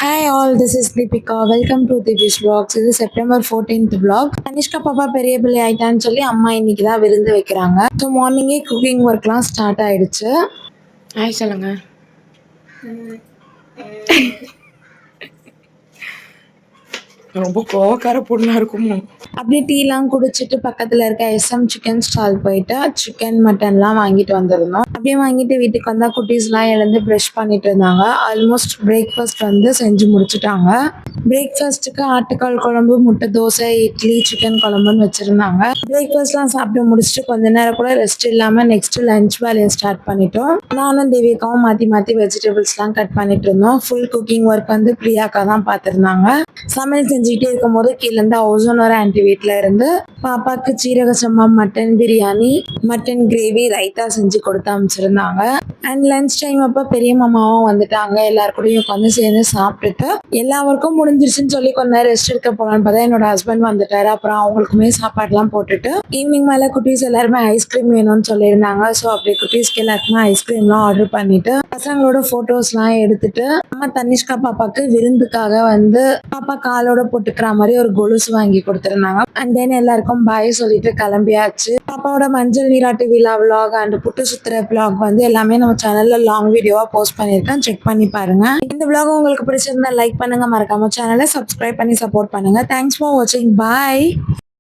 Hi all, this is Deepika. Welcome to Divish Vlogs. இது September 14th vlog. Tanishka பாப்பா பெரிய பிள்ளை ஆயிட்டான்னு சொல்லி அம்மா இன்னைக்கு தான் விருந்து வைக்கிறாங்க. ஸோ மார்னிங்கே குக்கிங் ஒர்க்லாம் ஸ்டார்ட் ஆயிடுச்சு. ஹாய் சொல்லுங்க. ரொம்ப கோவக்கார பொண்ணா இருக்குமோ. அப்படியே டீலாம் குடிச்சிட்டு பக்கத்துல இருக்க எஸ்எம் சிக்கன் ஸ்டால் போயிட்டு சிக்கன் மட்டன்லாம் வாங்கிட்டு வந்திருந்தோம். அப்படியே வாங்கிட்டு வீட்டுக்கு வந்தா குட்டீஸ்லாம் எழுந்து ப்ரஷ் பண்ணிட்டு இருந்தாங்க. ஆல்மோஸ்ட் பிரேக்ஃபாஸ்ட் வந்து செஞ்சு முடிச்சுட்டாங்க. பிரேக்ஃபாஸ்ட்டுக்கு ஆட்டுக்கால் குழம்பு, முட்டை தோசை, இட்லி, சிக்கன் குழம்புன்னு வச்சிருந்தாங்க. பிரேக்ஃபாஸ்ட்லாம் சாப்பிட்டு முடிச்சுட்டு கொஞ்ச நேரம் கூட ரெஸ்ட் இல்லாம நெக்ஸ்ட் லஞ்ச் வேலையை ஸ்டார்ட் பண்ணிட்டோம். நானும் தேவிகாவும் மாத்தி மாத்தி வெஜிடபிள்ஸ்லாம் கட் பண்ணிட்டு இருந்தோம். ஃபுல் குக்கிங் ஒர்க் வந்து பிரியாக்கா தான் பார்த்துருந்தாங்க. சமையல் செஞ்சுக்கிட்டே இருக்கும்போது கீழேருந்து ஓசோனோர ஆண்டி வீட்டில் இருந்து பாப்பாக்கு சீரக சம்பா mutton biryani, mutton gravy, raita செஞ்சு கொடுத்து அமைச்சிருந்தாங்க. அண்ட் லஞ்ச் டைம் அப்போ பெரிய மாமாவும் வந்துட்டாங்க. எல்லாரு கூடயும் உட்காந்து சேர்ந்து சாப்பிட்டுட்டு எல்லா ஒர்க்கும் முடிஞ்சிருச்சுன்னு சொல்லி கொஞ்ச நேரம் ரெஸ்ட் எடுக்க போலான்னு பார்த்தா என்னோட ஹஸ்பண்ட் வந்துட்டாரு. அப்புறம் அவங்களுக்குமே சாப்பாடுலாம் போட்டுட்டு ஈவினிங் மேலே குட்டீஸ் எல்லாருமே ஐஸ்கிரீம் வேணும்னு சொல்லியிருந்தாங்க. ஸோ அப்படி குட்டீஸ்க்கு எல்லாருக்குமே ஐஸ்கிரீம்லாம் ஆர்டர் பண்ணிட்டு பசங்களோட ஃபோட்டோஸ்லாம் எடுத்துட்டு அம்மா தனிஷ்கா பாப்பாக்கு விருந்துக்காக வந்து பாப்பா காலோட போட்டுக்கிற மாதிரி ஒரு கொலுசு வாங்கி கொடுத்துருந்தாங்க. அண்ட் தென் எல்லாருக்கும் பாய் சொல்லிட்டு கிளம்பியாச்சு. பாப்பாவோட மஞ்சள் நீராட்டு விழா விலாக் அண்ட் புட்டு சுத்துற விலாக் வந்து எல்லாமே நம்ம சேனல்ல லாங் வீடியோவா போஸ்ட் பண்ணிருக்கேன், செக் பண்ணி பாருங்க. இந்த விலாக் உங்களுக்கு பிடிச்சிருந்தா லைக் பண்ணுங்க, மறக்காம சேனலை சப்ஸ்கிரைப் பண்ணி சப்போர்ட் பண்ணுங்க. தேங்க்ஸ் ஃபார் வாட்சிங். பாய்.